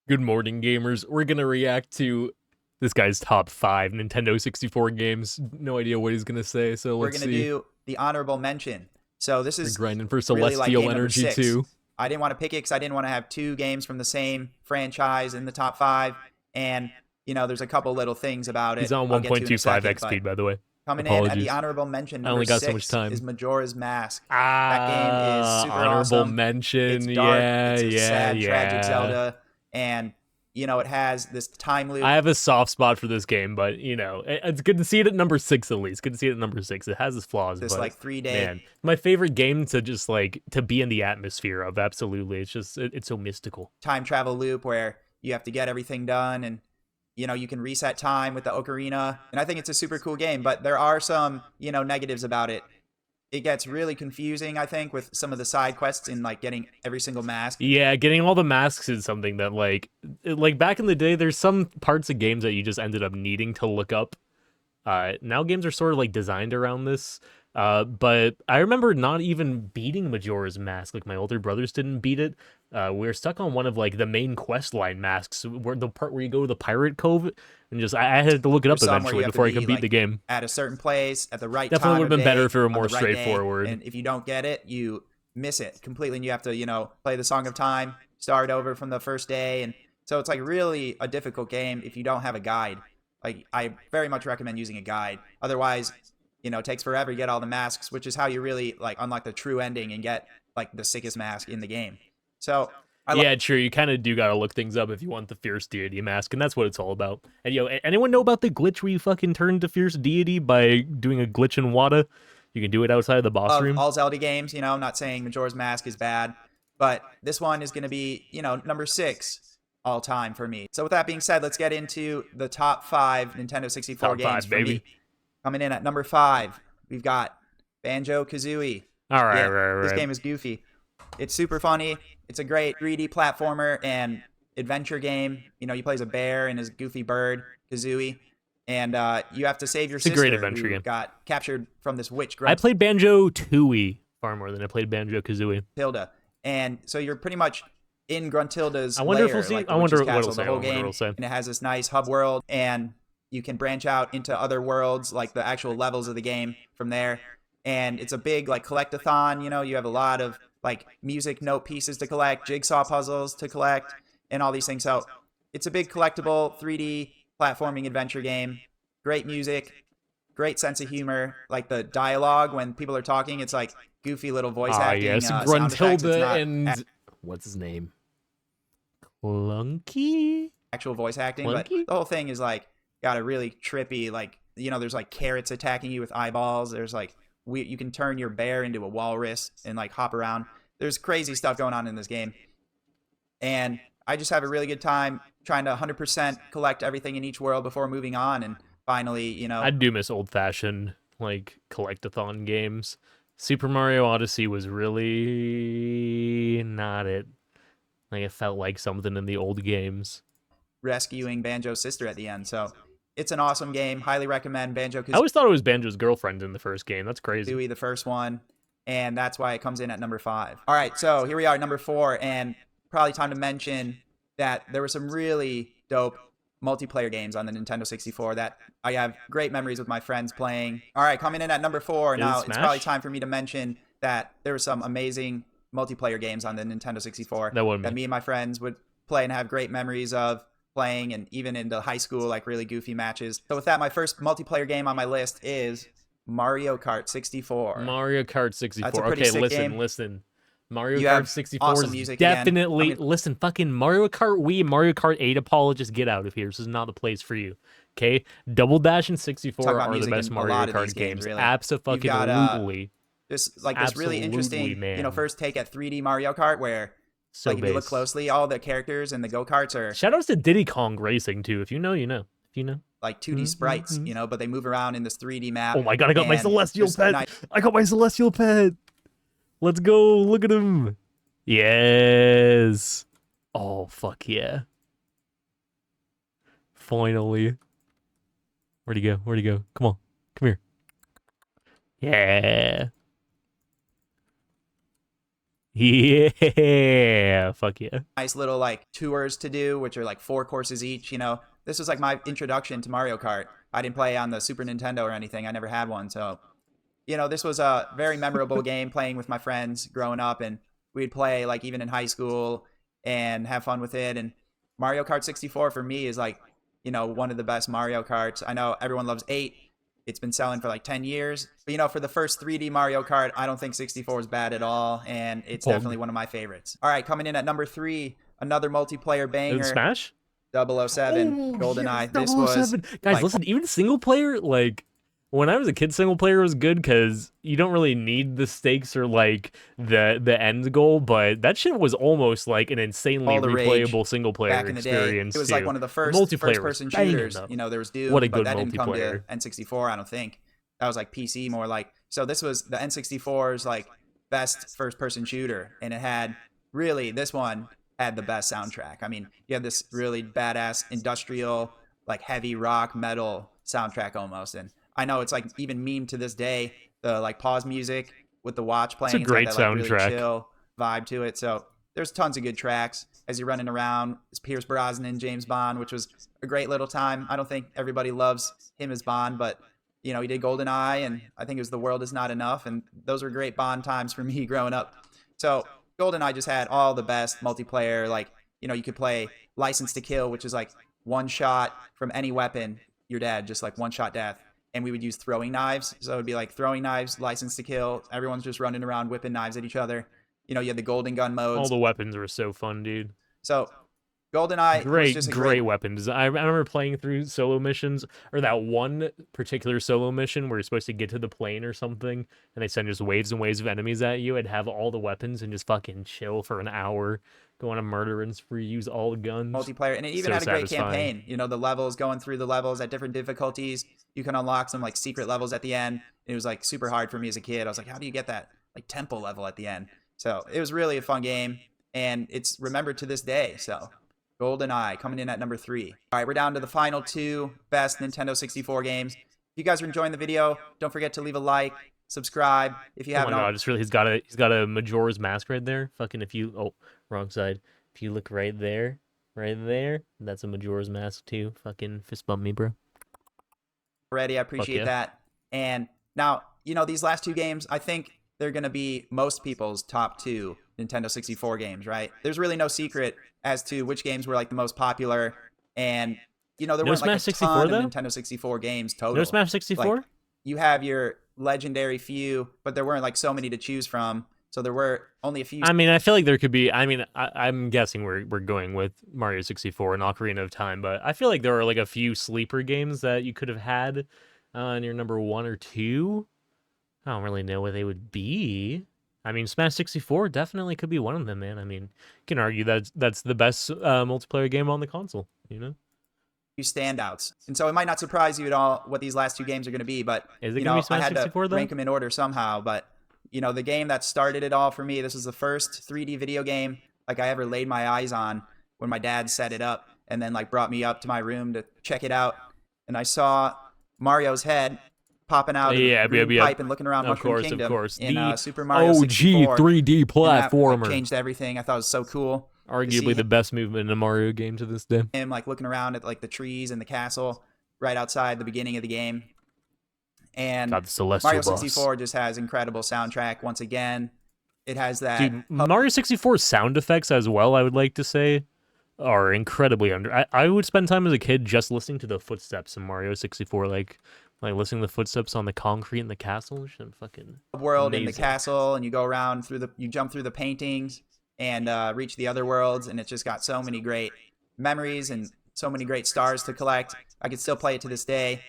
Good morning, gamers. We're gonna react to this guy's top 5 Nintendo 64 games. No idea what he's gonna say, so We're let's gonna see. do the honorable mention. So this We're is grinding for really like Celestial game number Energy six. too. I didn't want to pick it because I didn't want to have two games from the same franchise in the top five. And there's a couple little things about He's it on I'll get to in a 1.25x second. But speed, by the way. coming in at the Apologies. honorable mention, I number only got so much six is time. Majora's Mask. That game is Ah, super honorable awesome. It's mention. dark. Yeah, It's a yeah, sad, tragic yeah. Zelda, and it has this time loop. I have a soft spot for this game, but it's good to see it at number 6 at least. Good to see it at number 6. It has its flaws, This but like 3 day man, my favorite game to just like to be in the atmosphere of. Absolutely, it's just it's so mystical. time travel loop where you have to get everything done, and you can reset time with the ocarina, and I think it's a super cool game. But there are some negatives about it. It gets really confusing, I think, with some of the side quests in like getting every single mask. Yeah, getting all the masks is something that like back in the day, there's some parts of games that you just ended up needing to look up. Now games are sort of like designed around this. But I remember not even beating Majora's Mask. Like my older brothers didn't beat it. We were stuck on one of like the main quest line masks, where the part where you go to the pirate cove, and just I had to look it up There's some where you eventually have to before I could be beat the like game. at a certain place at the right Definitely time would of have been better day if it were on more the right day, straightforward. and if you don't get it, you miss it completely, and you have to play the Song of Time, start over from the first day. And so it's like really a difficult game if you don't have a guide. Like, I very much recommend using a guide. Otherwise, it takes forever to get all the masks, which is how you really like unlock the true ending and get like the sickest mask in the game. So I like. Yeah, true. You kind of do gotta look things up if you want the Fierce Deity mask, and that's what it's all about. And anyone know about the glitch where you fucking turn to Fierce Deity by doing a glitch in Wada? You can do it outside of the boss Of room. all Zelda games, I'm not saying Majora's Mask is bad, but this one is going to be, number six all time for me. So with that being said, let's get into the top five Nintendo 64 Top games 5, for baby. me. Coming in at number five, we've got Banjo-Kazooie. All right, Yeah, right, this right. game is goofy. It's super funny. It's a great 3D platformer and adventure game. You play as a bear and his goofy bird, Kazooie, and you have to save your It's a great sister adventure who game. got captured from this witch I grunt played Banjo-Tooie far more than I played Banjo-Kazooie. Gruntilda. And so you're pretty much in Gruntilda's I wonder if lair, we'll see. like I the witch's wonder what it'll castle, say. the I whole wonder what game. it'll say. And it has this nice hub world, and you can branch out into other worlds, like the actual levels of the game from there. And it's a big like collectathon. You have a lot of like music note pieces to collect, jigsaw puzzles to collect, and all these things. So it's a big collectible 3D platforming adventure game. Great music, great sense of humor. Like the dialogue when people are talking, it's like goofy little voice Ah, acting yes, sound effects. It's Gruntilda not and what's his name? Clunky. actual voice acting, but Clunky. the whole thing is like got a really trippy, like there's like carrots attacking you with eyeballs. There's like you can turn your bear into a walrus and like hop around. There's crazy stuff going on in this game, and I just have a really good time trying to 100% collect everything in each world before moving on. And finally, I do miss old-fashioned like collectathon games. Super Mario Odyssey was really not it. Like it felt like something in the old games. rescuing Banjo's sister at the end. So it's an awesome game. Highly recommend Banjo I always thought it was Banjo's girlfriend in the first game. That's crazy. Kazooie, the first one, and that's why it comes in at number five. All right, so here we are at number four, and probably time to mention that there were some really dope multiplayer games on the Nintendo 64 that I have great memories with my friends playing. All right, coming in at number four. Now it's probably time for me to mention that there were some amazing multiplayer games on the Nintendo 64 that me and my friends would play and have great memories of playing, and even into high school, like really goofy matches. So with that, my first multiplayer game on my list is Mario Kart 64. Mario Kart 64. That's a pretty Okay, sick game. listen. Mario You Kart have 64 awesome is music definitely again. listen, fucking Mario Kart Wii, Mario Kart 8 apologists, get out of here. This is not the place for you. Okay? Double Dash and 64 are the best Mario Kart games. Really. Absolutely. This really interesting, man. first take at 3D Mario Kart where So like if you look closely, all the characters and the go-karts are shoutouts to Diddy Kong Racing too. If you know, you know. If you know. Like 2D sprites, but they move around in this 3D map. Oh my god, I got my celestial pet. I got my celestial pet. Let's go. Look at him. Yes. Oh, fuck yeah. Finally. Where'd he go? Where'd he go? Come on. Come here. Yeah. Yeah, fuck yeah. Nice little like tours to do, which are like 4 courses each. This was like my introduction to Mario Kart. I didn't play on the Super Nintendo or anything. I never had one, so this was a very memorable game playing with my friends growing up, and we'd play like even in high school and have fun with it. And Mario Kart 64 for me is like, one of the best Mario Karts. I know everyone loves 8. It's been selling for like 10 years. But for the first 3D Mario Kart, I don't think 64 is bad at all, and it's Poggg. definitely one of my favorites. All right, coming in at number 3, another multiplayer banger. Smash? 007, Oh, GoldenEye. yes, This was 007. Guys, like, listen, even single player, like when I was a kid, single player was good because you don't really need the stakes or like the end goal, but that shit was almost like an insanely all the rage replayable single player back in the day. experience. It was too. like one of the first Multiplayer was first-person banging, shooters. though. There was What a Doom, but good that didn't come to multiplayer. N64, I don't think. That was like PC more like. So this was the N64's like best first-person shooter, and this one had the best soundtrack. I mean, you had this really badass industrial, like heavy rock metal soundtrack almost, and I know it's like even meme to this day. The like pause music with the watch playing. It's a great got that, like, soundtrack. really chill vibe to it. So there's tons of good tracks as you're running around. It's Pierce Brosnan, James Bond, which was a great little time. I don't think everybody loves him as Bond, but he did GoldenEye, and I think it was The World Is Not Enough, and those were great Bond times for me growing up. So GoldenEye just had all the best multiplayer. Like, you could play License to Kill, which is like one shot from any weapon, you're dead, just like one shot death. And we would use throwing knives. So it would be like throwing knives, License to Kill. Everyone's just running around whipping knives at each other. You had the golden gun modes. All the weapons were so fun, dude. So GoldenEye was just a great weapons. I remember playing through solo missions, or that one particular solo mission where you're supposed to get to the plane or something, and they send just waves and waves of enemies at you and have all the weapons and just fucking chill for an hour, go on a murder spree, use all the guns. Multiplayer, and it even So had a great satisfying. campaign. The levels, going through the levels at different difficulties. You can unlock some like secret levels at the end. It was like super hard for me as a kid. I was like, how do you get that like temple level at the end? So it was really a fun game, and it's remembered to this day. So GoldenEye coming in at number 3. All right, we're down to the final 2 best Nintendo 64 games. If you guys are enjoying the video, don't forget to leave a like, subscribe if you Oh haven't. my god, it's really he's got a Majora's Mask right there. Fucking wrong side. If you look right there, that's a Majora's Mask too. Fucking fist bump me, bro. Already, I appreciate yeah. that. And now, these last 2 games, I think they're going to be most people's top 2 Nintendo 64 games, right? There's really no secret as to which games were like the most popular, and there weren't like a ton of Nintendo 64 games total. No Smash 64? Like, you have your legendary few, but there weren't like so many to choose from. So there were only a few. I mean, I feel like there could be. I mean, I'm guessing we're going with Mario 64 and Ocarina of Time, but I feel like there are like a few sleeper games that you could have had in your number 1 or 2. I don't really know what they would be. I mean, Smash 64 definitely could be one of them, man. I mean, you can argue that that's the best multiplayer game on the console, standouts. And so it might not surprise you at all what these last 2 games are going to be, but Is it gonna be Smash I had 64 to though? rank them in order somehow. But the game that started it all for me, this was the first 3D video game like I ever laid my eyes on when my dad set it up and then like brought me up to my room to check it out, and I saw Mario's head popping out of the green pipe and looking around Mushroom Kingdom in Super Mario 64. OG 3D platformer. That changed everything. I thought it was so cool. Arguably the best movement in a Mario game to this day. Him like looking around at like the trees and the castle right outside the beginning of the game. And God, the Celestial Mario boss. 64 just has incredible soundtrack once again. It has that. Dude, Mario 64's sound effects as well, I would like to say, are incredibly I would spend time as a kid just listening to the footsteps in Mario 64, like listening to the footsteps on the concrete in the castle. Shit, fucking world amazing. In the castle, and you go around you jump through the paintings and reach the other worlds, and it's just got so many great memories and so many great stars to collect. I could still play it to this day.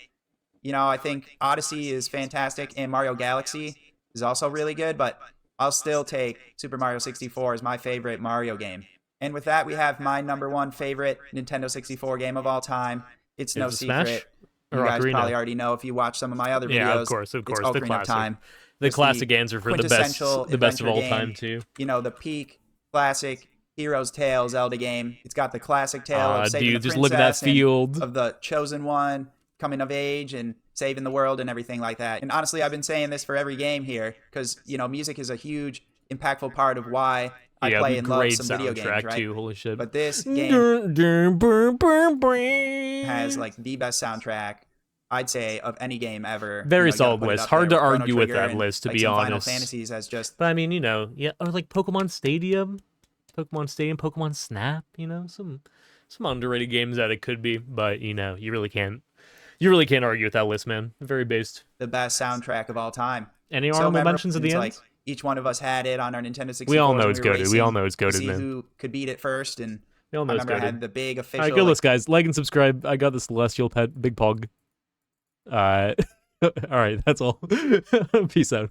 I think Odyssey is fantastic, and Mario Galaxy is also really good, but I'll still take Super Mario 64 as my favorite Mario game. And with that, we have my number 1 favorite Nintendo 64 game of all time. It's no secret. Smash? You guys probably already know if you watch some of my other videos. Yeah, of course, it's the Ocarina classic. of Time. The classic answer for the best of all time too. The peak classic Hero's Tale Zelda game. It's got the classic tale of saving the just look at that princess field of the chosen one coming of age and saving the world and everything like that. And honestly, I've been saying this for every game here because music is a huge impactful part of why I Yeah, play and love great some video games, soundtrack right? too. Holy shit. But this game has like the best soundtrack, I'd say, of any game ever. Very You got to solid put it list. up there Hard to with Chrono argue with Trigger that and list, to like be some Final honest. Fantasies as just. But I mean, yeah, or like Pokemon Stadium, Pokemon Snap. Some underrated games that it could be. But you really can't argue with that list, man. Very based. The best soundtrack of all time. Any So honorable memorable mentions at the since end? like each one of us had it on our Nintendo 64s. We all know and it's we were goated. We all racing know it's to goated, see man. who could beat it first. And We all know I it's remember I goated. had the big All official. right, good list, guys. Like and subscribe. I got the Celestial Pet, Big Pog. All right, that's all. Peace out.